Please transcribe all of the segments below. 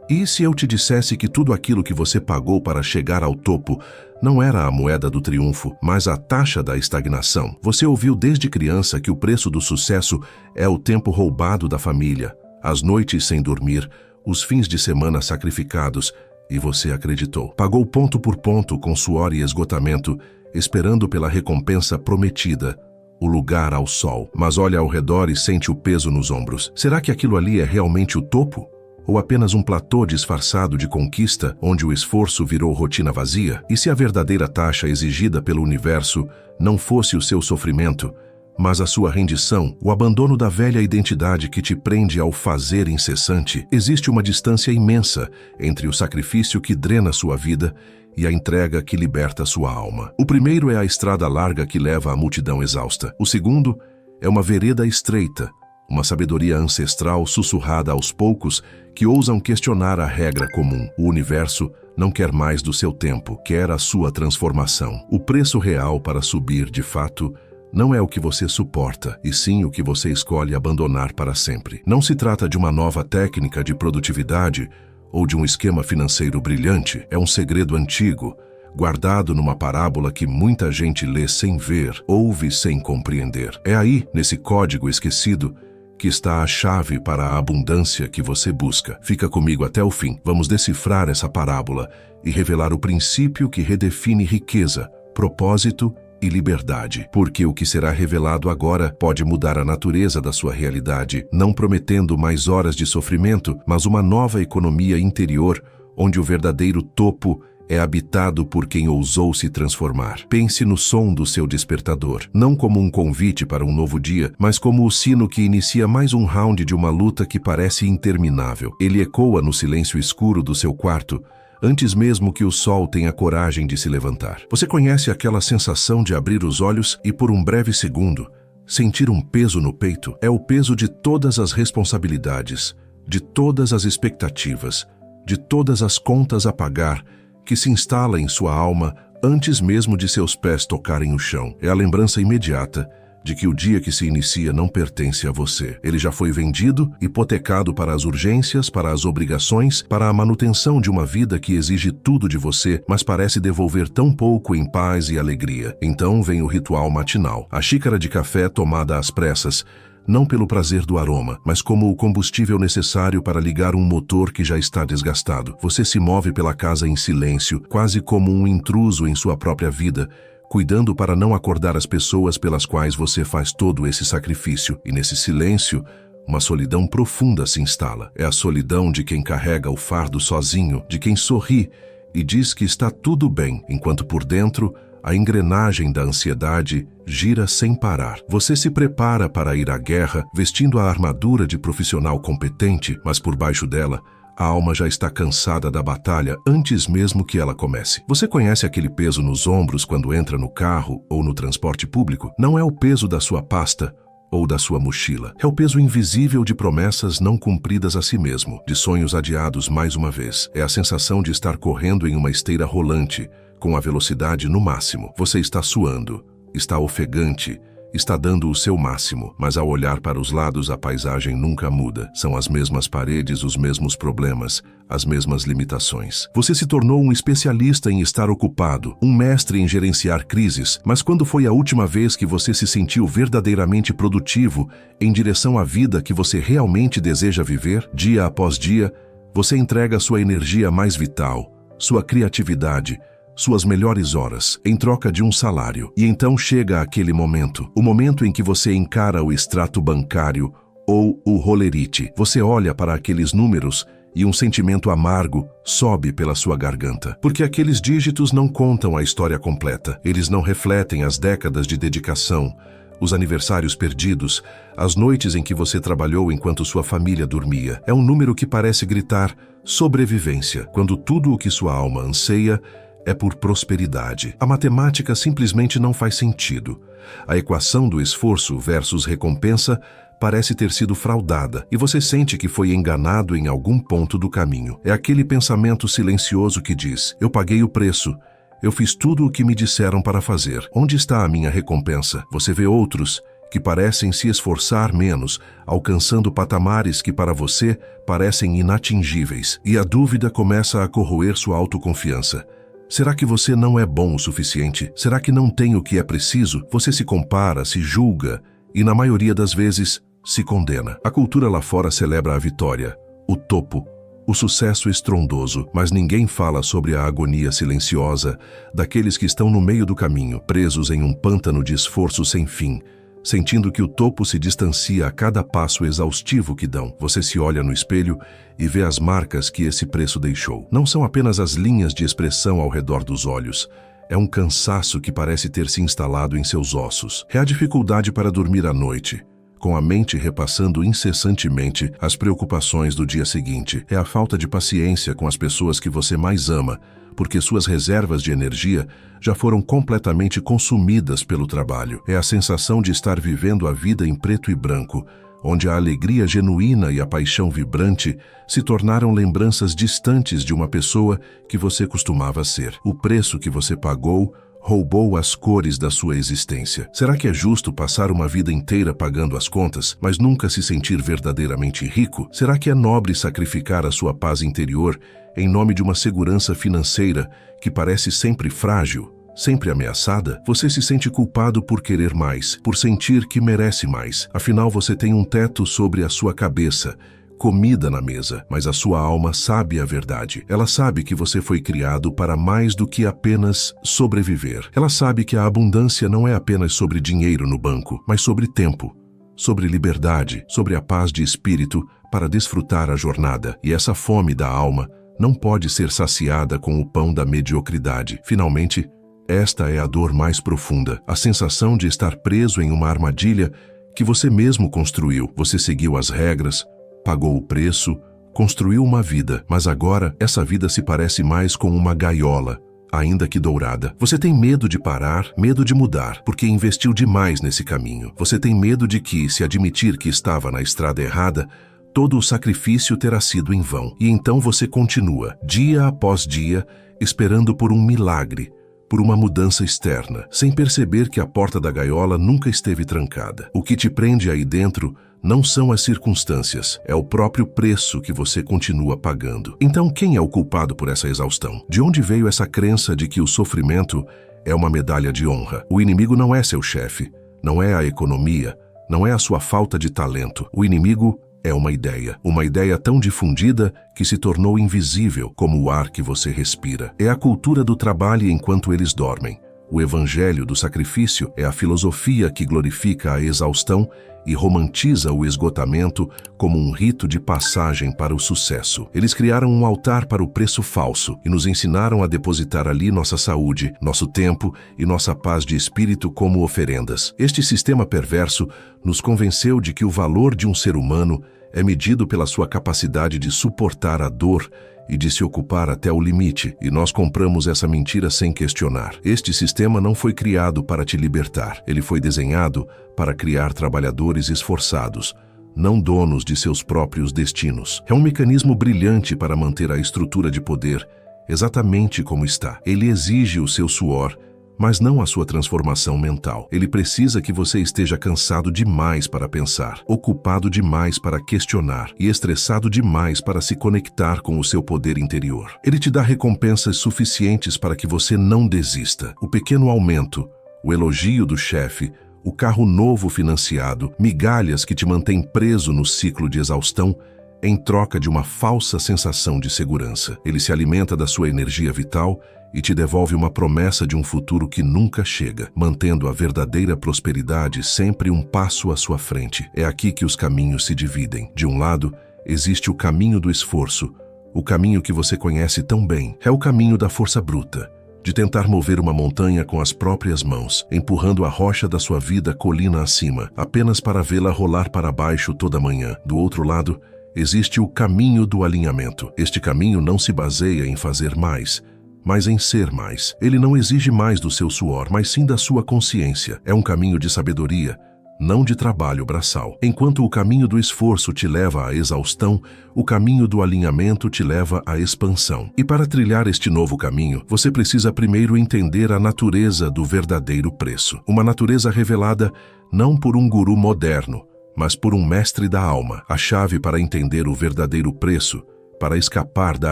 E se eu te dissesse que tudo aquilo que você pagou para chegar ao topo não era a moeda do triunfo, mas a taxa da estagnação? Você ouviu desde criança que o preço do sucesso é o tempo roubado da família, as noites sem dormir, os fins de semana sacrificados, e você acreditou. Pagou ponto por ponto com suor e esgotamento, esperando pela recompensa prometida, o lugar ao sol. Mas olha ao redor e sente o peso nos ombros. Será que aquilo ali é realmente o topo? Ou apenas um platô disfarçado de conquista, onde o esforço virou rotina vazia? E se a verdadeira taxa exigida pelo universo não fosse o seu sofrimento, mas a sua rendição, o abandono da velha identidade que te prende ao fazer incessante? Existe uma distância imensa entre o sacrifício que drena sua vida e a entrega que liberta sua alma. O primeiro é a estrada larga que leva a multidão exausta. O segundo é uma vereda estreita, uma sabedoria ancestral sussurrada aos poucos que ousam questionar a regra comum. O universo não quer mais do seu tempo, quer a sua transformação. O preço real para subir, de fato, não é o que você suporta, e sim o que você escolhe abandonar para sempre. Não se trata de uma nova técnica de produtividade ou de um esquema financeiro brilhante. É um segredo antigo, guardado numa parábola que muita gente lê sem ver, ouve sem compreender. É aí, nesse código esquecido, que está a chave para a abundância que você busca. Fica comigo até o fim. Vamos decifrar essa parábola e revelar o princípio que redefine riqueza, propósito e liberdade. Porque o que será revelado agora pode mudar a natureza da sua realidade, não prometendo mais horas de sofrimento, mas uma nova economia interior, onde o verdadeiro topo é habitado por quem ousou se transformar. Pense no som do seu despertador, não como um convite para um novo dia, mas como o sino que inicia mais um round de uma luta que parece interminável. Ele ecoa no silêncio escuro do seu quarto, antes mesmo que o sol tenha coragem de se levantar. Você conhece aquela sensação de abrir os olhos e, por um breve segundo, sentir um peso no peito? É o peso de todas as responsabilidades, de todas as expectativas, de todas as contas a pagar, que se instala em sua alma antes mesmo de seus pés tocarem o chão. É a lembrança imediata de que o dia que se inicia não pertence a você. Ele já foi vendido, hipotecado para as urgências, para as obrigações, para a manutenção de uma vida que exige tudo de você, mas parece devolver tão pouco em paz e alegria. Então vem o ritual matinal, a xícara de café tomada às pressas, não pelo prazer do aroma, mas como o combustível necessário para ligar um motor que já está desgastado. Você se move pela casa em silêncio, quase como um intruso em sua própria vida, cuidando para não acordar as pessoas pelas quais você faz todo esse sacrifício. E nesse silêncio, uma solidão profunda se instala. É a solidão de quem carrega o fardo sozinho, de quem sorri e diz que está tudo bem, enquanto por dentro a engrenagem da ansiedade gira sem parar. Você se prepara para ir à guerra, vestindo a armadura de profissional competente, mas por baixo dela, a alma já está cansada da batalha antes mesmo que ela comece. Você conhece aquele peso nos ombros quando entra no carro ou no transporte público? Não é o peso da sua pasta ou da sua mochila. É o peso invisível de promessas não cumpridas a si mesmo, de sonhos adiados mais uma vez. É a sensação de estar correndo em uma esteira rolante, com a velocidade no máximo. Você está suando, está ofegante, está dando o seu máximo, mas ao olhar para os lados a paisagem nunca muda. São as mesmas paredes, os mesmos problemas, as mesmas limitações. Você se tornou um especialista em estar ocupado, um mestre em gerenciar crises, mas quando foi a última vez que você se sentiu verdadeiramente produtivo em direção à vida que você realmente deseja viver? Dia após dia, você entrega sua energia mais vital, sua criatividade, suas melhores horas, em troca de um salário. E então chega aquele momento, o momento em que você encara o extrato bancário ou o rolerite. Você olha para aqueles números e um sentimento amargo sobe pela sua garganta. Porque aqueles dígitos não contam a história completa. Eles não refletem as décadas de dedicação, os aniversários perdidos, as noites em que você trabalhou enquanto sua família dormia. É um número que parece gritar sobrevivência, quando tudo o que sua alma anseia é por prosperidade. A matemática simplesmente não faz sentido. A equação do esforço versus recompensa parece ter sido fraudada e você sente que foi enganado em algum ponto do caminho. É aquele pensamento silencioso que diz: eu paguei o preço, eu fiz tudo o que me disseram para fazer. Onde está a minha recompensa? Você vê outros que parecem se esforçar menos, alcançando patamares que para você parecem inatingíveis, e a dúvida começa a corroer sua autoconfiança. Será que você não é bom o suficiente? Será que não tem o que é preciso? Você se compara, se julga e, na maioria das vezes, se condena. A cultura lá fora celebra a vitória, o topo, o sucesso estrondoso, mas ninguém fala sobre a agonia silenciosa daqueles que estão no meio do caminho, presos em um pântano de esforço sem fim, sentindo que o topo se distancia a cada passo exaustivo que dão. Você se olha no espelho e vê as marcas que esse preço deixou. Não são apenas as linhas de expressão ao redor dos olhos. É um cansaço que parece ter se instalado em seus ossos. É a dificuldade para dormir à noite, com a mente repassando incessantemente as preocupações do dia seguinte. É a falta de paciência com as pessoas que você mais ama, porque suas reservas de energia já foram completamente consumidas pelo trabalho. É a sensação de estar vivendo a vida em preto e branco, onde a alegria genuína e a paixão vibrante se tornaram lembranças distantes de uma pessoa que você costumava ser. O preço que você pagou roubou as cores da sua existência. Será que é justo passar uma vida inteira pagando as contas, mas nunca se sentir verdadeiramente rico? Será que é nobre sacrificar a sua paz interior em nome de uma segurança financeira que parece sempre frágil, sempre ameaçada? Você se sente culpado por querer mais, por sentir que merece mais. Afinal, você tem um teto sobre a sua cabeça, comida na mesa, mas a sua alma sabe a verdade. Ela sabe que você foi criado para mais do que apenas sobreviver. Ela sabe que a abundância não é apenas sobre dinheiro no banco, mas sobre tempo, sobre liberdade, sobre a paz de espírito para desfrutar a jornada. E essa fome da alma não pode ser saciada com o pão da mediocridade. Finalmente, esta é a dor mais profunda, a sensação de estar preso em uma armadilha que você mesmo construiu. Você seguiu as regras, pagou o preço, construiu uma vida, mas agora essa vida se parece mais com uma gaiola, ainda que dourada. Você tem medo de parar, medo de mudar, porque investiu demais nesse caminho. Você tem medo de que, se admitir que estava na estrada errada, todo o sacrifício terá sido em vão. E então você continua, dia após dia, esperando por um milagre, por uma mudança externa, sem perceber que a porta da gaiola nunca esteve trancada. O que te prende aí dentro não são as circunstâncias, é o próprio preço que você continua pagando. Então, quem é o culpado por essa exaustão? De onde veio essa crença de que o sofrimento é uma medalha de honra? O inimigo não é seu chefe, não é a economia, não é a sua falta de talento. O inimigo é uma ideia tão difundida que se tornou invisível como o ar que você respira. É a cultura do trabalho enquanto eles dormem. O evangelho do sacrifício é a filosofia que glorifica a exaustão e romantiza o esgotamento como um rito de passagem para o sucesso. Eles criaram um altar para o preço falso e nos ensinaram a depositar ali nossa saúde, nosso tempo e nossa paz de espírito como oferendas. Este sistema perverso nos convenceu de que o valor de um ser humano é medido pela sua capacidade de suportar a dor e de se ocupar até o limite, e nós compramos essa mentira sem questionar. Este sistema não foi criado para te libertar, ele foi desenhado para criar trabalhadores esforçados, não donos de seus próprios destinos. É um mecanismo brilhante para manter a estrutura de poder exatamente como está. Ele exige o seu suor, mas não a sua transformação mental. Ele precisa que você esteja cansado demais para pensar, ocupado demais para questionar e estressado demais para se conectar com o seu poder interior. Ele te dá recompensas suficientes para que você não desista. O pequeno aumento, o elogio do chefe, o carro novo financiado, migalhas que te mantêm preso no ciclo de exaustão, em troca de uma falsa sensação de segurança. Ele se alimenta da sua energia vital e te devolve uma promessa de um futuro que nunca chega, mantendo a verdadeira prosperidade sempre um passo à sua frente. É aqui que os caminhos se dividem. De um lado, existe o caminho do esforço, o caminho que você conhece tão bem. É o caminho da força bruta, de tentar mover uma montanha com as próprias mãos, empurrando a rocha da sua vida colina acima, apenas para vê-la rolar para baixo toda manhã. Do outro lado, existe o caminho do alinhamento. Este caminho não se baseia em fazer mais, mas em ser mais. Ele não exige mais do seu suor, mas sim da sua consciência. É um caminho de sabedoria, não de trabalho braçal. Enquanto o caminho do esforço te leva à exaustão, o caminho do alinhamento te leva à expansão. E para trilhar este novo caminho, você precisa primeiro entender a natureza do verdadeiro preço. Uma natureza revelada não por um guru moderno, mas por um mestre da alma. A chave para entender o verdadeiro preço, para escapar da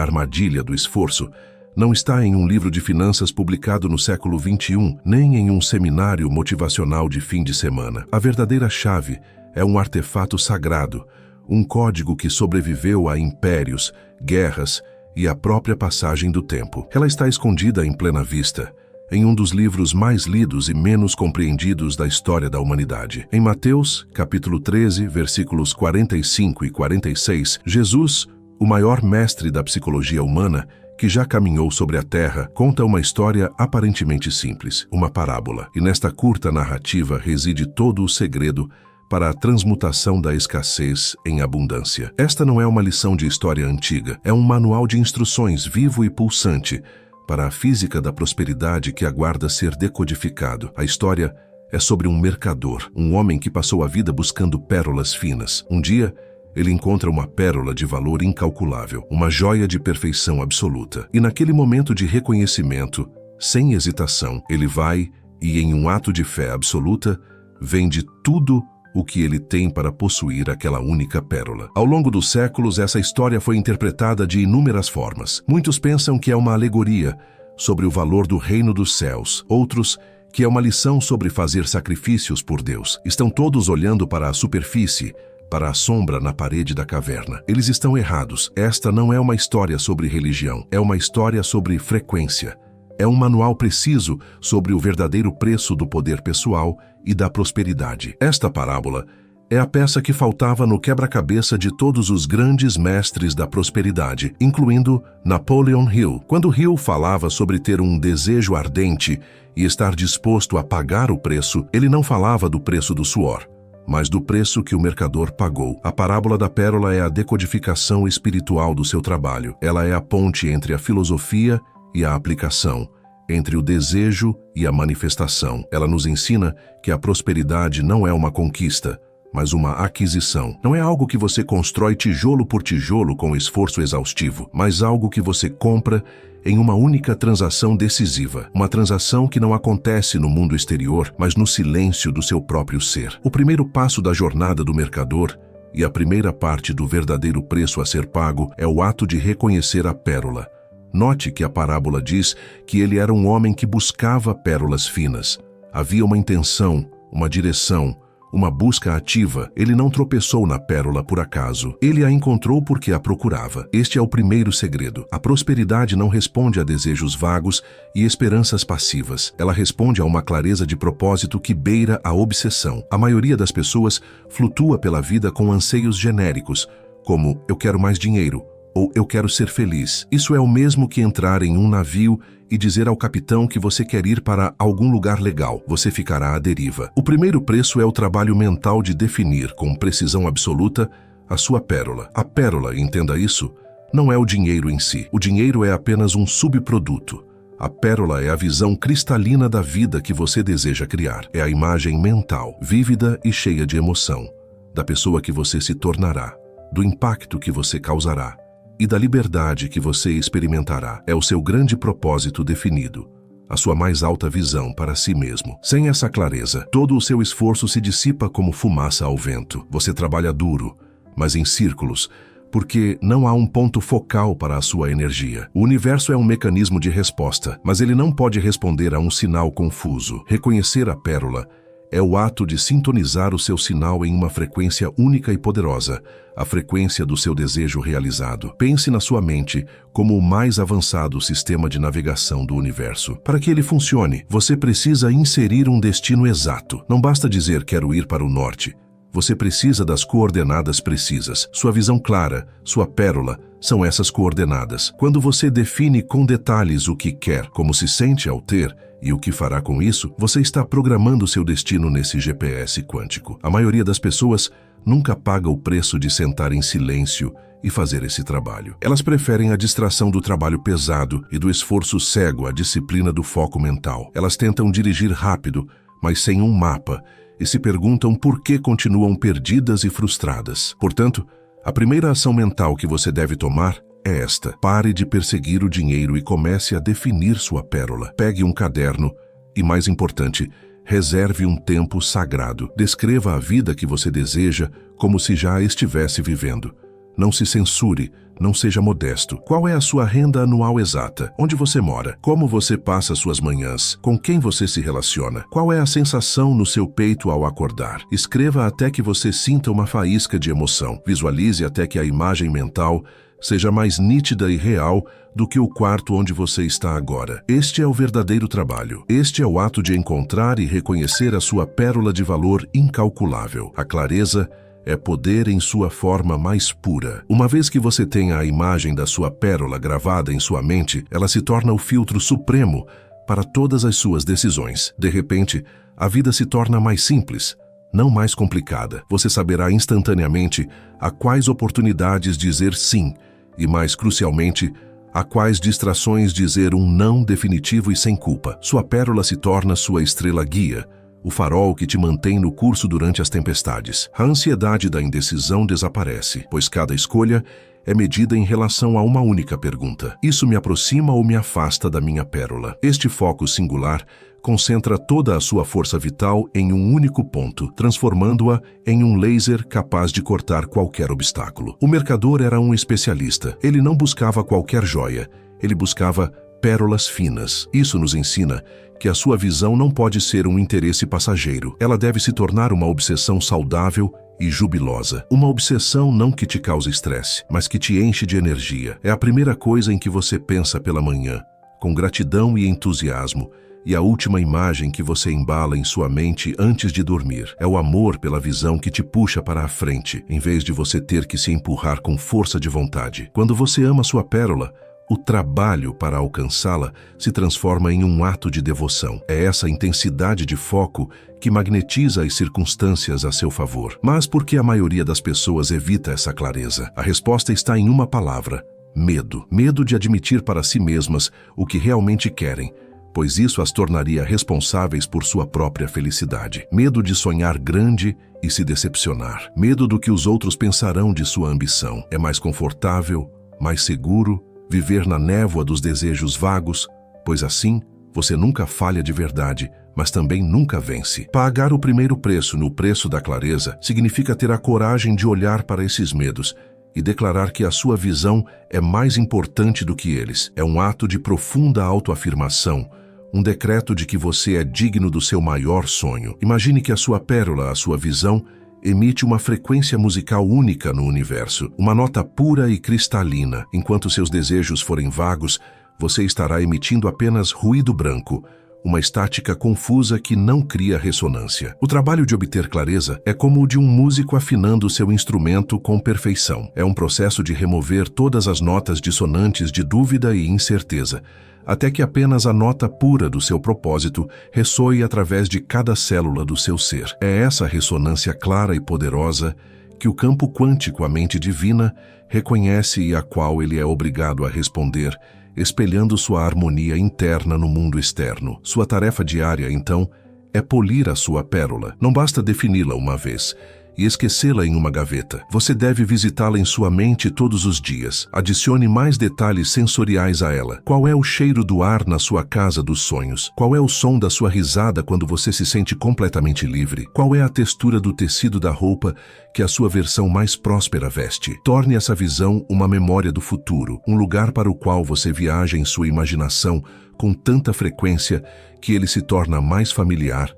armadilha do esforço, não está em um livro de finanças publicado no século XXI, nem em um seminário motivacional de fim de semana. A verdadeira chave é um artefato sagrado, um código que sobreviveu a impérios, guerras e a própria passagem do tempo. Ela está escondida em plena vista, em um dos livros mais lidos e menos compreendidos da história da humanidade. Em Mateus, capítulo 13, versículos 45 e 46, Jesus, o maior mestre da psicologia humana, que já caminhou sobre a terra, conta uma história aparentemente simples, uma parábola. E nesta curta narrativa reside todo o segredo para a transmutação da escassez em abundância. Esta não é uma lição de história antiga, é um manual de instruções vivo e pulsante para a física da prosperidade que aguarda ser decodificado. A história é sobre um mercador, um homem que passou a vida buscando pérolas finas. Um dia, ele encontra uma pérola de valor incalculável, uma joia de perfeição absoluta. E naquele momento de reconhecimento, sem hesitação, ele vai e, em um ato de fé absoluta, vende tudo o que ele tem para possuir aquela única pérola. Ao longo dos séculos, essa história foi interpretada de inúmeras formas. Muitos pensam que é uma alegoria sobre o valor do reino dos céus, outros que é uma lição sobre fazer sacrifícios por Deus. Estão todos olhando para a superfície, para a sombra na parede da caverna. Eles estão errados. Esta não é uma história sobre religião, é uma história sobre frequência. É um manual preciso sobre o verdadeiro preço do poder pessoal e da prosperidade. Esta parábola é a peça que faltava no quebra-cabeça de todos os grandes mestres da prosperidade, incluindo Napoleon Hill. Quando Hill falava sobre ter um desejo ardente e estar disposto a pagar o preço, ele não falava do preço do suor, mas do preço que o mercador pagou. A parábola da pérola é a decodificação espiritual do seu trabalho. Ela é a ponte entre a filosofia e a aplicação, entre o desejo e a manifestação. Ela nos ensina que a prosperidade não é uma conquista, mas uma aquisição. Não é algo que você constrói tijolo por tijolo com esforço exaustivo, mas algo que você compra em uma única transação decisiva. Uma transação que não acontece no mundo exterior, mas no silêncio do seu próprio ser. O primeiro passo da jornada do mercador e a primeira parte do verdadeiro preço a ser pago é o ato de reconhecer a pérola. Note que a parábola diz que ele era um homem que buscava pérolas finas. Havia uma intenção, uma direção, uma busca ativa. Ele não tropeçou na pérola por acaso. Ele a encontrou porque a procurava. Este é o primeiro segredo. A prosperidade não responde a desejos vagos e esperanças passivas. Ela responde a uma clareza de propósito que beira a obsessão. A maioria das pessoas flutua pela vida com anseios genéricos, como eu quero mais dinheiro, ou eu quero ser feliz. Isso é o mesmo que entrar em um navio e dizer ao capitão que você quer ir para algum lugar legal. Você ficará à deriva. O primeiro preço é o trabalho mental de definir, com precisão absoluta, a sua pérola. A pérola, entenda isso, não é o dinheiro em si. O dinheiro é apenas um subproduto. A pérola é a visão cristalina da vida que você deseja criar. É a imagem mental, vívida e cheia de emoção, da pessoa que você se tornará, do impacto que você causará e da liberdade que você experimentará. É o seu grande propósito definido, a sua mais alta visão para si mesmo. Sem essa clareza, todo o seu esforço se dissipa como fumaça ao vento. Você trabalha duro, mas em círculos, porque não há um ponto focal para a sua energia. O universo é um mecanismo de resposta, mas ele não pode responder a um sinal confuso. Reconhecer a pérola é o ato de sintonizar o seu sinal em uma frequência única e poderosa, a frequência do seu desejo realizado. Pense na sua mente como o mais avançado sistema de navegação do universo. Para que ele funcione, você precisa inserir um destino exato. Não basta dizer quero ir para o norte. Você precisa das coordenadas precisas. Sua visão clara, sua pérola, são essas coordenadas. Quando você define com detalhes o que quer, como se sente ao ter e o que fará com isso, você está programando seu destino nesse GPS quântico. A maioria das pessoas nunca paga o preço de sentar em silêncio e fazer esse trabalho. Elas preferem a distração do trabalho pesado e do esforço cego à disciplina do foco mental. Elas tentam dirigir rápido, mas sem um mapa, e se perguntam por que continuam perdidas e frustradas. Portanto, a primeira ação mental que você deve tomar é esta: pare de perseguir o dinheiro e comece a definir sua pérola. Pegue um caderno e, mais importante, reserve um tempo sagrado. Descreva a vida que você deseja como se já a estivesse vivendo. Não se censure, não seja modesto. Qual é a sua renda anual exata? Onde você mora? Como você passa suas manhãs? Com quem você se relaciona? Qual é a sensação no seu peito ao acordar? Escreva até que você sinta uma faísca de emoção. Visualize até que a imagem mental seja mais nítida e real do que o quarto onde você está agora. Este é o verdadeiro trabalho. Este é o ato de encontrar e reconhecer a sua pérola de valor incalculável. A clareza é poder em sua forma mais pura. Uma vez que você tem a imagem da sua pérola gravada em sua mente, ela se torna o filtro supremo para todas as suas decisões. De repente, a vida se torna mais simples, não mais complicada. Você saberá instantaneamente a quais oportunidades dizer sim e, mais crucialmente, a quais distrações dizer um não definitivo e sem culpa. Sua pérola se torna sua estrela guia, o farol que te mantém no curso durante as tempestades. A ansiedade da indecisão desaparece, pois cada escolha é medida em relação a uma única pergunta: isso me aproxima ou me afasta da minha pérola? Este foco singular concentra toda a sua força vital em um único ponto, transformando-a em um laser capaz de cortar qualquer obstáculo. O mercador era um especialista. Ele não buscava qualquer joia, ele buscava pérolas finas. Isso nos ensina que a sua visão não pode ser um interesse passageiro. Ela deve se tornar uma obsessão saudável e jubilosa. Uma obsessão não que te cause estresse, mas que te enche de energia. É a primeira coisa em que você pensa pela manhã, com gratidão e entusiasmo, e a última imagem que você embala em sua mente antes de dormir. É o amor pela visão que te puxa para a frente, em vez de você ter que se empurrar com força de vontade. Quando você ama sua pérola, o trabalho para alcançá-la se transforma em um ato de devoção. É essa intensidade de foco que magnetiza as circunstâncias a seu favor. Mas por que a maioria das pessoas evita essa clareza? A resposta está em uma palavra: medo. Medo de admitir para si mesmas o que realmente querem, pois isso as tornaria responsáveis por sua própria felicidade. Medo de sonhar grande e se decepcionar. Medo do que os outros pensarão de sua ambição. É mais confortável, mais seguro, viver na névoa dos desejos vagos, pois assim você nunca falha de verdade, mas também nunca vence. Pagar o primeiro preço no preço da clareza significa ter a coragem de olhar para esses medos e declarar que a sua visão é mais importante do que eles. É um ato de profunda autoafirmação, um decreto de que você é digno do seu maior sonho. Imagine que a sua pérola, a sua visão, emite uma frequência musical única no universo, uma nota pura e cristalina. Enquanto seus desejos forem vagos, você estará emitindo apenas ruído branco, uma estática confusa que não cria ressonância. O trabalho de obter clareza é como o de um músico afinando seu instrumento com perfeição. É um processo de remover todas as notas dissonantes de dúvida e incerteza, até que apenas a nota pura do seu propósito ressoe através de cada célula do seu ser. É essa ressonância clara e poderosa que o campo quântico, a mente divina, reconhece e a qual ele é obrigado a responder, espelhando sua harmonia interna no mundo externo. Sua tarefa diária, então, é polir a sua pérola. Não basta defini-la uma vez e esquecê-la em uma gaveta. Você deve visitá-la em sua mente todos os dias. Adicione mais detalhes sensoriais a ela. Qual é o cheiro do ar na sua casa dos sonhos? Qual é o som da sua risada quando você se sente completamente livre? Qual é a textura do tecido da roupa que a sua versão mais próspera veste? Torne essa visão uma memória do futuro, um lugar para o qual você viaja em sua imaginação com tanta frequência que ele se torna mais familiar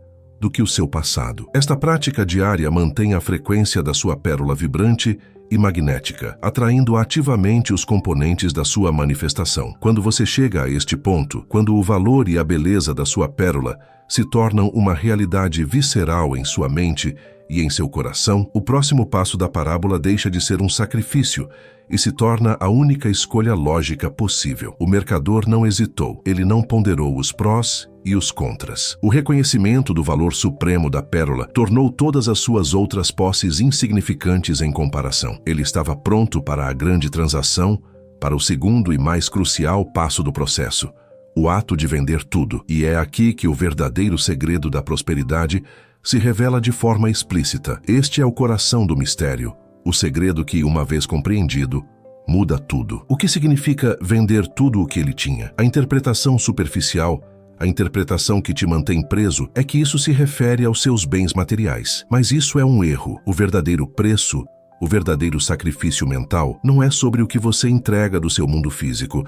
do que o seu passado. Esta prática diária mantém a frequência da sua pérola vibrante e magnética, atraindo ativamente os componentes da sua manifestação. Quando você chega a este ponto, quando o valor e a beleza da sua pérola se tornam uma realidade visceral em sua mente e em seu coração, o próximo passo da parábola deixa de ser um sacrifício e se torna a única escolha lógica possível. O mercador não hesitou, ele não ponderou os prós e os contras. O reconhecimento do valor supremo da pérola tornou todas as suas outras posses insignificantes em comparação. Ele estava pronto para a grande transação, para o segundo e mais crucial passo do processo, o ato de vender tudo. E é aqui que o verdadeiro segredo da prosperidade se revela de forma explícita. Este é o coração do mistério, o segredo que, uma vez compreendido, muda tudo. O que significa vender tudo o que ele tinha? A interpretação superficial, a interpretação que te mantém preso, é que isso se refere aos seus bens materiais. Mas isso é um erro. O verdadeiro preço, o verdadeiro sacrifício mental, não é sobre o que você entrega do seu mundo físico,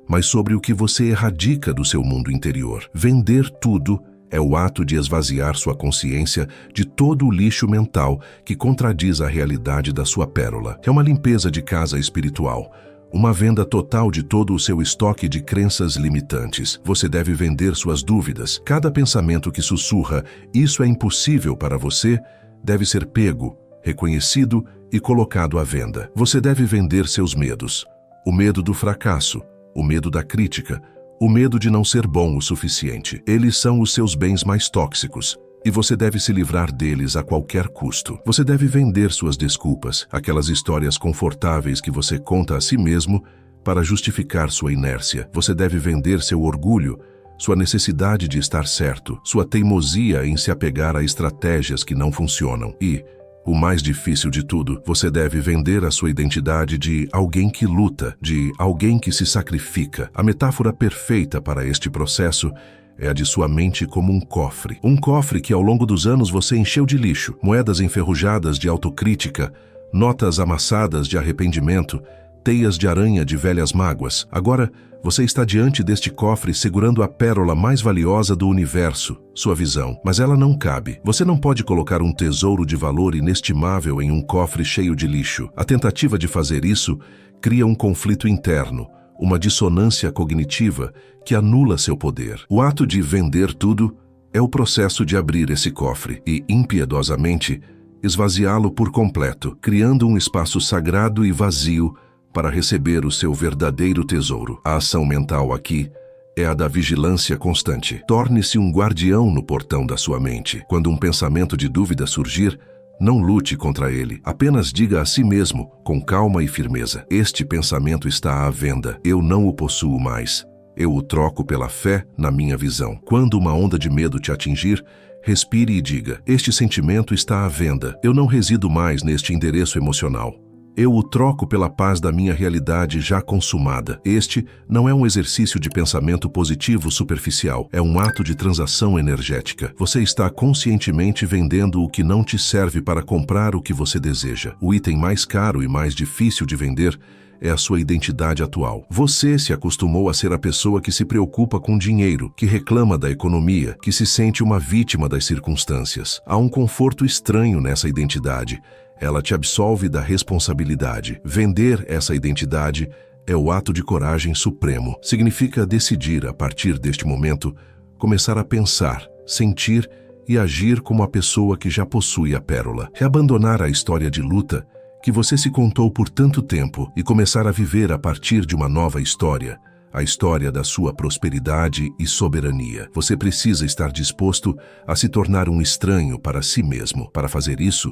mas sobre o que você erradica do seu mundo interior. Vender tudo é o ato de esvaziar sua consciência de todo o lixo mental que contradiz a realidade da sua pérola. É uma limpeza de casa espiritual, uma venda total de todo o seu estoque de crenças limitantes. Você deve vender suas dúvidas. Cada pensamento que sussurra "isso é impossível para você" deve ser pego, reconhecido e colocado à venda. Você deve vender seus medos. O medo do fracasso, o medo da crítica, o medo de não ser bom o suficiente. Eles são os seus bens mais tóxicos, e você deve se livrar deles a qualquer custo. Você deve vender suas desculpas, aquelas histórias confortáveis que você conta a si mesmo para justificar sua inércia. Você deve vender seu orgulho, sua necessidade de estar certo, sua teimosia em se apegar a estratégias que não funcionam. E, o mais difícil de tudo, você deve vender a sua identidade de alguém que luta, de alguém que se sacrifica. A metáfora perfeita para este processo é a de sua mente como um cofre. Um cofre que ao longo dos anos você encheu de lixo, moedas enferrujadas de autocrítica, notas amassadas de arrependimento, teias de aranha de velhas mágoas. Agora, você está diante deste cofre segurando a pérola mais valiosa do universo, sua visão. Mas ela não cabe. Você não pode colocar um tesouro de valor inestimável em um cofre cheio de lixo. A tentativa de fazer isso cria um conflito interno, uma dissonância cognitiva que anula seu poder. O ato de vender tudo é o processo de abrir esse cofre e, impiedosamente, esvaziá-lo por completo, criando um espaço sagrado e vazio para receber o seu verdadeiro tesouro. A ação mental aqui é a da vigilância constante. Torne-se um guardião no portão da sua mente. Quando um pensamento de dúvida surgir, não lute contra ele. Apenas diga a si mesmo, com calma e firmeza: este pensamento está à venda. Eu não o possuo mais. Eu o troco pela fé na minha visão. Quando uma onda de medo te atingir, respire e diga: este sentimento está à venda. Eu não resido mais neste endereço emocional. Eu o troco pela paz da minha realidade já consumada. Este não é um exercício de pensamento positivo superficial, é um ato de transação energética. Você está conscientemente vendendo o que não te serve para comprar o que você deseja. O item mais caro e mais difícil de vender é a sua identidade atual. Você se acostumou a ser a pessoa que se preocupa com dinheiro, que reclama da economia, que se sente uma vítima das circunstâncias. Há um conforto estranho nessa identidade. Ela te absolve da responsabilidade. Vender essa identidade é o ato de coragem supremo. Significa decidir, a partir deste momento, começar a pensar, sentir e agir como a pessoa que já possui a pérola. Reabandonar a história de luta que você se contou por tanto tempo e começar a viver a partir de uma nova história, a história da sua prosperidade e soberania. Você precisa estar disposto a se tornar um estranho para si mesmo. Para fazer isso,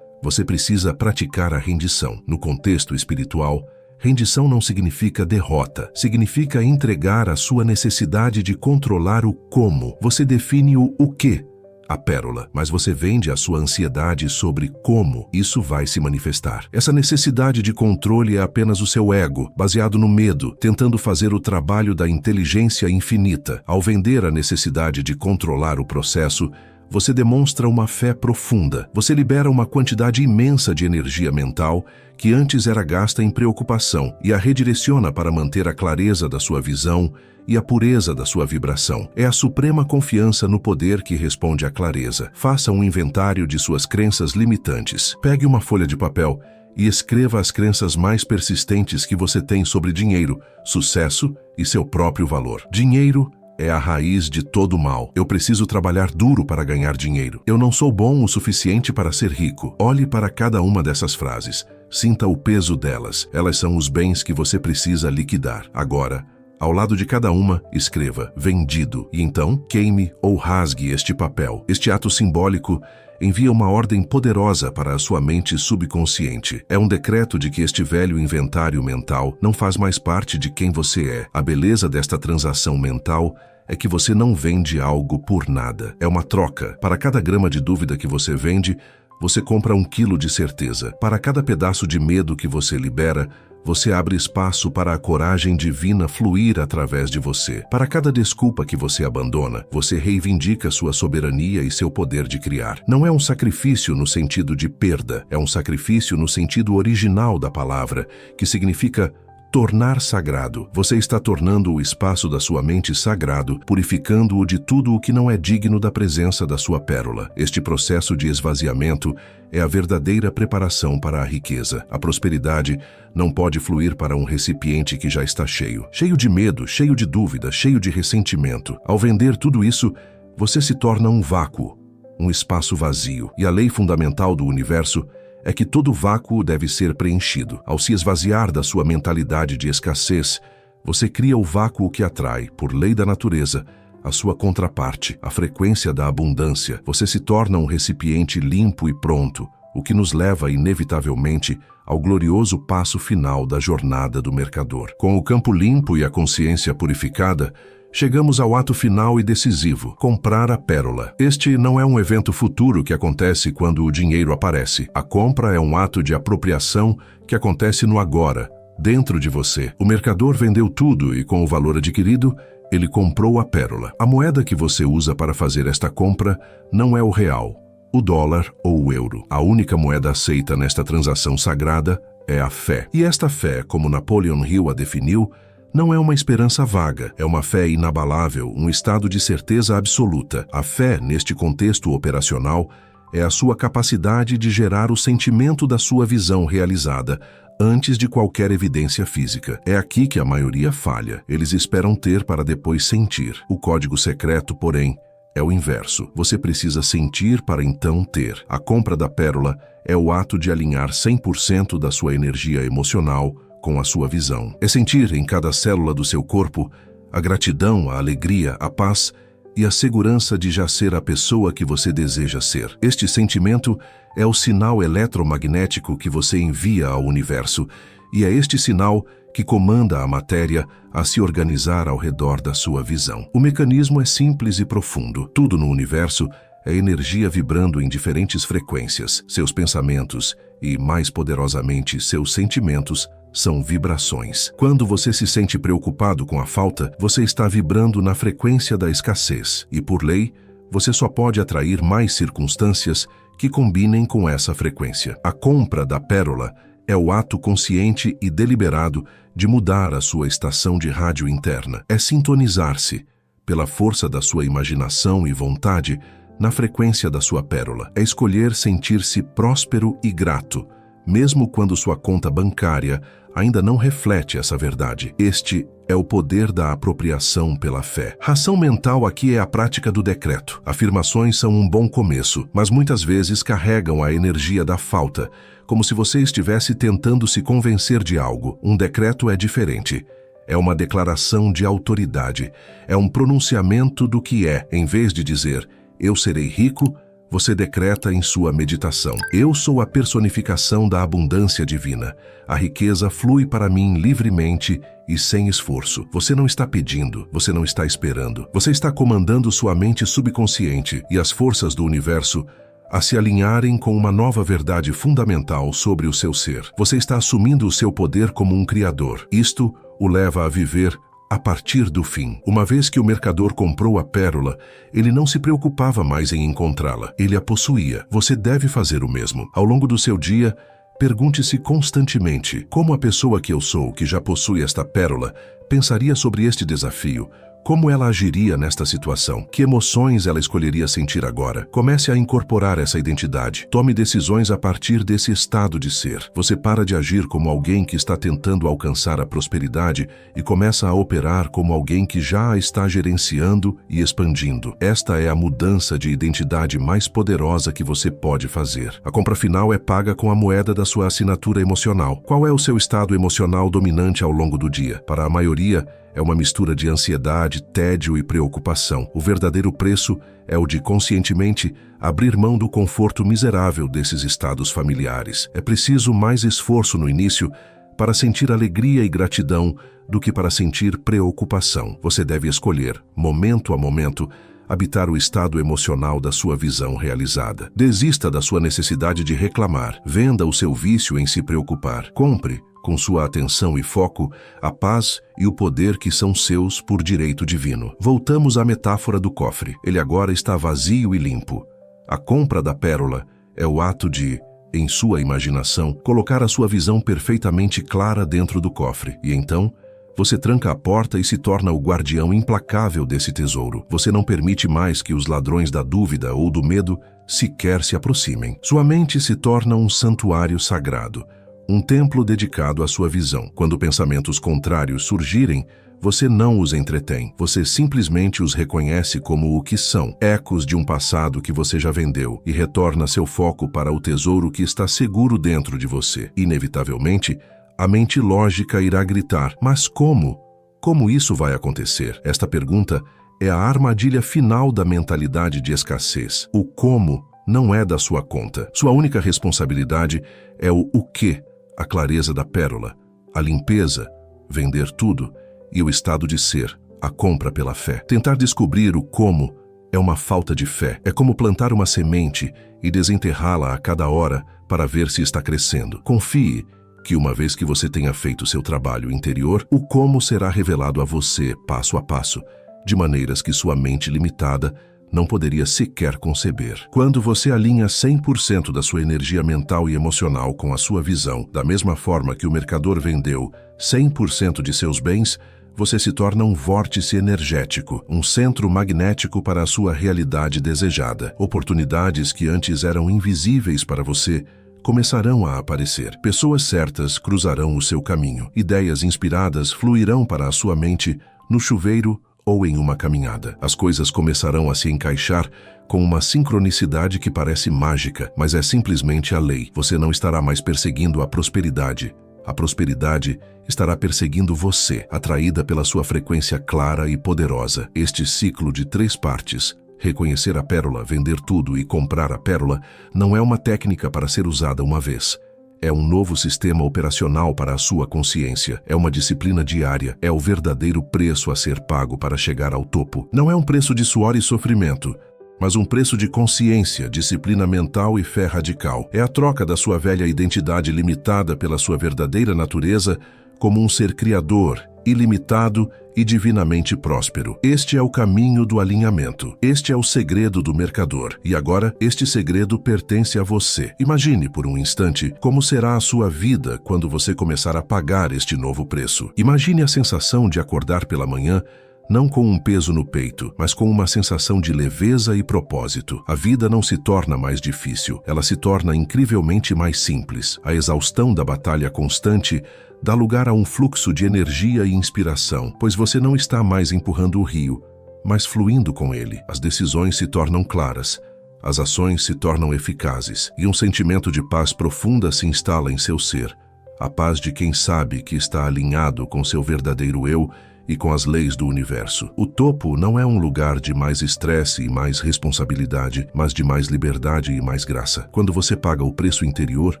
você precisa praticar a rendição. No contexto espiritual, rendição não significa derrota, significa entregar a sua necessidade de controlar o como. Você define o quê, a pérola, mas você vende a sua ansiedade sobre como isso vai se manifestar. Essa necessidade de controle é apenas o seu ego, baseado no medo, tentando fazer o trabalho da inteligência infinita. Ao vender a necessidade de controlar o processo, você demonstra uma fé profunda. Você libera uma quantidade imensa de energia mental que antes era gasta em preocupação e a redireciona para manter a clareza da sua visão e a pureza da sua vibração. É a suprema confiança no poder que responde à clareza. Faça um inventário de suas crenças limitantes. Pegue uma folha de papel e escreva as crenças mais persistentes que você tem sobre dinheiro, sucesso e seu próprio valor. Dinheiro é a raiz de todo mal. Eu preciso trabalhar duro para ganhar dinheiro. Eu não sou bom o suficiente para ser rico. Olhe para cada uma dessas frases. Sinta o peso delas. Elas são os bens que você precisa liquidar. Agora, ao lado de cada uma, escreva vendido. E então, queime ou rasgue este papel. Este ato simbólico envia uma ordem poderosa para a sua mente subconsciente. É um decreto de que este velho inventário mental não faz mais parte de quem você é. A beleza desta transação mental é que você não vende algo por nada. É uma troca. Para cada grama de dúvida que você vende, você compra 1 quilo de certeza. Para cada pedaço de medo que você libera, você abre espaço para a coragem divina fluir através de você. Para cada desculpa que você abandona, você reivindica sua soberania e seu poder de criar. Não é um sacrifício no sentido de perda, é um sacrifício no sentido original da palavra, que significa tornar sagrado. Você está tornando o espaço da sua mente sagrado, purificando-o de tudo o que não é digno da presença da sua pérola. Este processo de esvaziamento é a verdadeira preparação para a riqueza. A prosperidade não pode fluir para um recipiente que já está cheio. Cheio de medo, cheio de dúvida, cheio de ressentimento. Ao vender tudo isso, você se torna um vácuo, um espaço vazio. E a lei fundamental do universo é que todo vácuo deve ser preenchido. Ao se esvaziar da sua mentalidade de escassez, você cria o vácuo que atrai, por lei da natureza, a sua contraparte, a frequência da abundância. Você se torna um recipiente limpo e pronto, o que nos leva inevitavelmente ao glorioso passo final da jornada do mercador. Com o campo limpo e a consciência purificada, chegamos ao ato final e decisivo: comprar a pérola. Este não é um evento futuro que acontece quando o dinheiro aparece. A compra é um ato de apropriação que acontece no agora, dentro de você. O mercador vendeu tudo e, com o valor adquirido, ele comprou a pérola. A moeda que você usa para fazer esta compra não é o real, o dólar ou o euro. A única moeda aceita nesta transação sagrada é a fé. E esta fé, como Napoleon Hill a definiu, não é uma esperança vaga, é uma fé inabalável, um estado de certeza absoluta. A fé, neste contexto operacional, é a sua capacidade de gerar o sentimento da sua visão realizada, antes de qualquer evidência física. É aqui que a maioria falha. Eles esperam ter para depois sentir. O código secreto, porém, é o inverso. Você precisa sentir para então ter. A compra da pérola é o ato de alinhar 100% da sua energia emocional com a sua visão. É sentir em cada célula do seu corpo a gratidão, a alegria, a paz e a segurança de já ser a pessoa que você deseja ser. Este sentimento é o sinal eletromagnético que você envia ao universo, e é este sinal que comanda a matéria a se organizar ao redor da sua visão. O mecanismo é simples e profundo. Tudo no universo é energia vibrando em diferentes frequências. Seus pensamentos e, mais poderosamente, seus sentimentos são vibrações. Quando você se sente preocupado com a falta, você está vibrando na frequência da escassez. E, por lei, você só pode atrair mais circunstâncias que combinem com essa frequência. A compra da pérola é o ato consciente e deliberado de mudar a sua estação de rádio interna. É sintonizar-se, pela força da sua imaginação e vontade, na frequência da sua pérola. É escolher sentir-se próspero e grato, mesmo quando sua conta bancária ainda não reflete essa verdade. Este é o poder da apropriação pela fé. Ração mental aqui é a prática do decreto. Afirmações são um bom começo, mas muitas vezes carregam a energia da falta, como se você estivesse tentando se convencer de algo. Um decreto é diferente. É uma declaração de autoridade. É um pronunciamento do que é. Em vez de dizer, eu serei rico, você decreta em sua meditação: eu sou a personificação da abundância divina. A riqueza flui para mim livremente e sem esforço. Você não está pedindo, você não está esperando. Você está comandando sua mente subconsciente e as forças do universo a se alinharem com uma nova verdade fundamental sobre o seu ser. Você está assumindo o seu poder como um criador. Isto o leva a viver a partir do fim. Uma vez que o mercador comprou a pérola, ele não se preocupava mais em encontrá-la. Ele a possuía. Você deve fazer o mesmo. Ao longo do seu dia, pergunte-se constantemente: como a pessoa que eu sou, que já possui esta pérola, pensaria sobre este desafio? Como ela agiria nesta situação? Que emoções ela escolheria sentir agora? Comece a incorporar essa identidade. Tome decisões a partir desse estado de ser. Você para de agir como alguém que está tentando alcançar a prosperidade e começa a operar como alguém que já a está gerenciando e expandindo. Esta é a mudança de identidade mais poderosa que você pode fazer. A compra final é paga com a moeda da sua assinatura emocional. Qual é o seu estado emocional dominante ao longo do dia? Para a maioria, é uma mistura de ansiedade, tédio e preocupação. O verdadeiro preço é o de, conscientemente, abrir mão do conforto miserável desses estados familiares. É preciso mais esforço no início, para sentir alegria e gratidão do que para sentir preocupação. Você deve escolher, momento a momento, habitar o estado emocional da sua visão realizada. Desista da sua necessidade de reclamar. Venda o seu vício em se preocupar. Compre, com sua atenção e foco, a paz e o poder que são seus por direito divino. Voltamos à metáfora do cofre. Ele agora está vazio e limpo. A compra da pérola é o ato de, em sua imaginação, colocar a sua visão perfeitamente clara dentro do cofre. E então, você tranca a porta e se torna o guardião implacável desse tesouro. Você não permite mais que os ladrões da dúvida ou do medo sequer se aproximem. Sua mente se torna um santuário sagrado, um templo dedicado à sua visão. Quando pensamentos contrários surgirem, você não os entretém. Você simplesmente os reconhece como o que são, ecos de um passado que você já vendeu, e retorna seu foco para o tesouro que está seguro dentro de você. Inevitavelmente, a mente lógica irá gritar: mas como? Como isso vai acontecer? Esta pergunta é a armadilha final da mentalidade de escassez. O como não é da sua conta. Sua única responsabilidade é o que, a clareza da pérola, a limpeza, vender tudo, e o estado de ser, a compra pela fé. Tentar descobrir o como é uma falta de fé. É como plantar uma semente e desenterrá-la a cada hora para ver se está crescendo. Confie que uma vez que você tenha feito seu trabalho interior, o como será revelado a você passo a passo, de maneiras que sua mente limitada não poderia sequer conceber. Quando você alinha 100% da sua energia mental e emocional com a sua visão, da mesma forma que o mercador vendeu 100% de seus bens, você se torna um vórtice energético, um centro magnético para a sua realidade desejada. Oportunidades que antes eram invisíveis para você começarão a aparecer. Pessoas certas cruzarão o seu caminho. Ideias inspiradas fluirão para a sua mente no chuveiro ou em uma caminhada. As coisas começarão a se encaixar com uma sincronicidade que parece mágica, mas é simplesmente a lei. Você não estará mais perseguindo a prosperidade. A prosperidade estará perseguindo você, atraída pela sua frequência clara e poderosa. Este ciclo de 3 partes, reconhecer a pérola, vender tudo e comprar a pérola, não é uma técnica para ser usada uma vez. É um novo sistema operacional para a sua consciência. É uma disciplina diária. É o verdadeiro preço a ser pago para chegar ao topo. Não é um preço de suor e sofrimento, mas um preço de consciência, disciplina mental e fé radical. É a troca da sua velha identidade limitada pela sua verdadeira natureza como um ser criador, ilimitado e divinamente próspero. Este é o caminho do alinhamento. Este é o segredo do mercador. E agora, este segredo pertence a você. Imagine por um instante como será a sua vida quando você começar a pagar este novo preço. Imagine a sensação de acordar pela manhã não com um peso no peito, mas com uma sensação de leveza e propósito. A vida não se torna mais difícil, ela se torna incrivelmente mais simples. A exaustão da batalha constante dá lugar a um fluxo de energia e inspiração, pois você não está mais empurrando o rio, mas fluindo com ele. As decisões se tornam claras, as ações se tornam eficazes, e um sentimento de paz profunda se instala em seu ser. A paz de quem sabe que está alinhado com seu verdadeiro eu e com as leis do universo. O topo não é um lugar de mais estresse e mais responsabilidade, mas de mais liberdade e mais graça. Quando você paga o preço interior,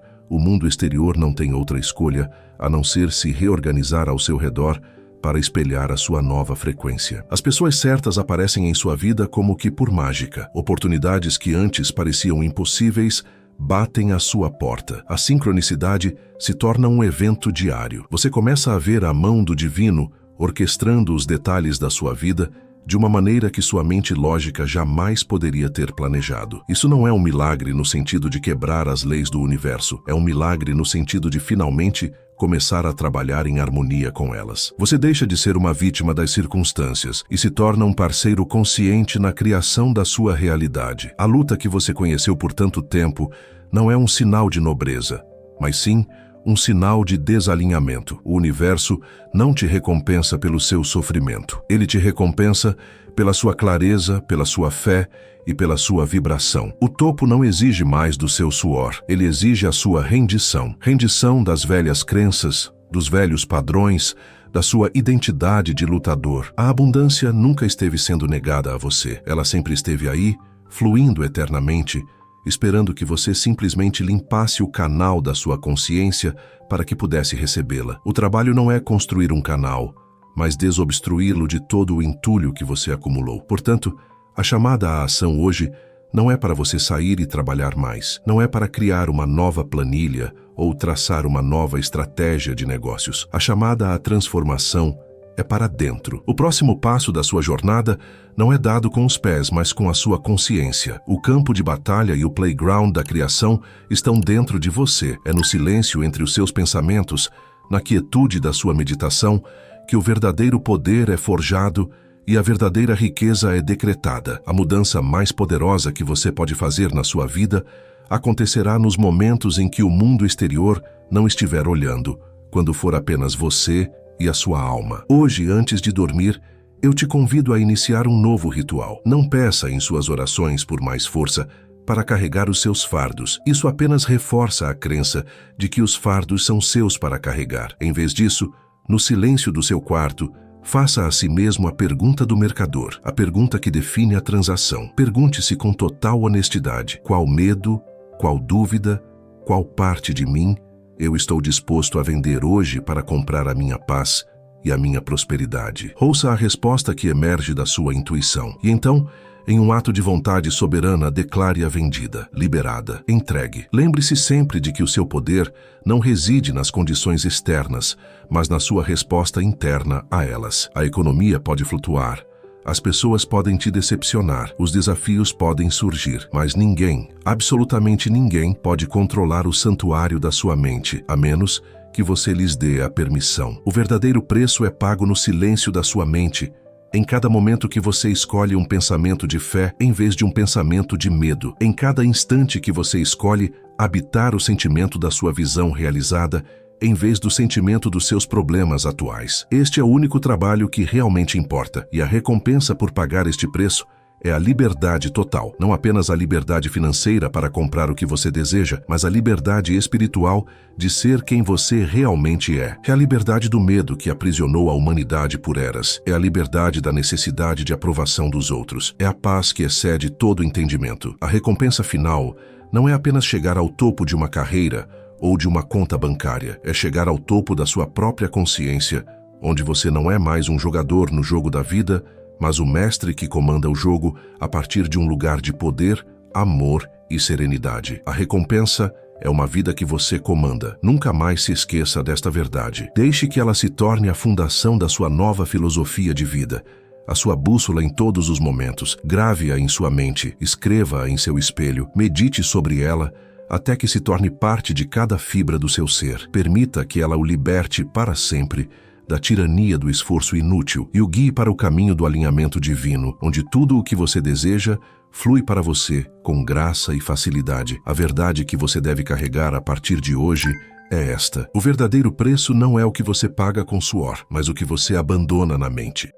o mundo exterior não tem outra escolha a não ser se reorganizar ao seu redor para espelhar a sua nova frequência. As pessoas certas aparecem em sua vida como que por mágica. Oportunidades que antes pareciam impossíveis batem à sua porta. A sincronicidade se torna um evento diário. Você começa a ver a mão do divino orquestrando os detalhes da sua vida de uma maneira que sua mente lógica jamais poderia ter planejado. Isso não é um milagre no sentido de quebrar as leis do universo, é um milagre no sentido de finalmente começar a trabalhar em harmonia com elas. Você deixa de ser uma vítima das circunstâncias e se torna um parceiro consciente na criação da sua realidade. A luta que você conheceu por tanto tempo não é um sinal de nobreza, mas sim um sinal de desalinhamento. O universo não te recompensa pelo seu sofrimento. Ele te recompensa pela sua clareza, pela sua fé e pela sua vibração. O topo não exige mais do seu suor. Ele exige a sua rendição. Rendição das velhas crenças, dos velhos padrões, da sua identidade de lutador. A abundância nunca esteve sendo negada a você. Ela sempre esteve aí, fluindo eternamente, esperando que você simplesmente limpasse o canal da sua consciência para que pudesse recebê-la. O trabalho não é construir um canal, mas desobstruí-lo de todo o entulho que você acumulou. Portanto, a chamada à ação hoje não é para você sair e trabalhar mais. Não é para criar uma nova planilha ou traçar uma nova estratégia de negócios. A chamada à transformação é para dentro. O próximo passo da sua jornada não é dado com os pés, mas com a sua consciência. O campo de batalha e o playground da criação estão dentro de você. É no silêncio entre os seus pensamentos, na quietude da sua meditação, que o verdadeiro poder é forjado e a verdadeira riqueza é decretada. A mudança mais poderosa que você pode fazer na sua vida acontecerá nos momentos em que o mundo exterior não estiver olhando, quando for apenas você e a sua alma. Hoje, antes de dormir, eu te convido a iniciar um novo ritual. Não peça em suas orações por mais força para carregar os seus fardos. Isso apenas reforça a crença de que os fardos são seus para carregar. Em vez disso, no silêncio do seu quarto, faça a si mesmo a pergunta do mercador, a pergunta que define a transação. Pergunte-se com total honestidade: qual medo, qual dúvida, qual parte de mim eu estou disposto a vender hoje para comprar a minha paz e a minha prosperidade? Ouça a resposta que emerge da sua intuição. E então, em um ato de vontade soberana, declare-a vendida, liberada, entregue. Lembre-se sempre de que o seu poder não reside nas condições externas, mas na sua resposta interna a elas. A economia pode flutuar, as pessoas podem te decepcionar, os desafios podem surgir, mas ninguém, absolutamente ninguém, pode controlar o santuário da sua mente, a menos que você lhes dê a permissão. O verdadeiro preço é pago no silêncio da sua mente, em cada momento que você escolhe um pensamento de fé em vez de um pensamento de medo, em cada instante que você escolhe habitar o sentimento da sua visão realizada em vez do sentimento dos seus problemas atuais. Este é o único trabalho que realmente importa, e a recompensa por pagar este preço é a liberdade total. Não apenas a liberdade financeira para comprar o que você deseja, mas a liberdade espiritual de ser quem você realmente é. É a liberdade do medo que aprisionou a humanidade por eras. É a liberdade da necessidade de aprovação dos outros. É a paz que excede todo entendimento. A recompensa final não é apenas chegar ao topo de uma carreira ou de uma conta bancária. É chegar ao topo da sua própria consciência, onde você não é mais um jogador no jogo da vida, mas o mestre que comanda o jogo a partir de um lugar de poder, amor e serenidade. A recompensa é uma vida que você comanda. Nunca mais se esqueça desta verdade. Deixe que ela se torne a fundação da sua nova filosofia de vida, a sua bússola em todos os momentos. Grave-a em sua mente, escreva-a em seu espelho, medite sobre ela, até que se torne parte de cada fibra do seu ser. Permita que ela o liberte para sempre da tirania do esforço inútil e o guie para o caminho do alinhamento divino, onde tudo o que você deseja flui para você com graça e facilidade. A verdade que você deve carregar a partir de hoje é esta: o verdadeiro preço não é o que você paga com suor, mas o que você abandona na mente.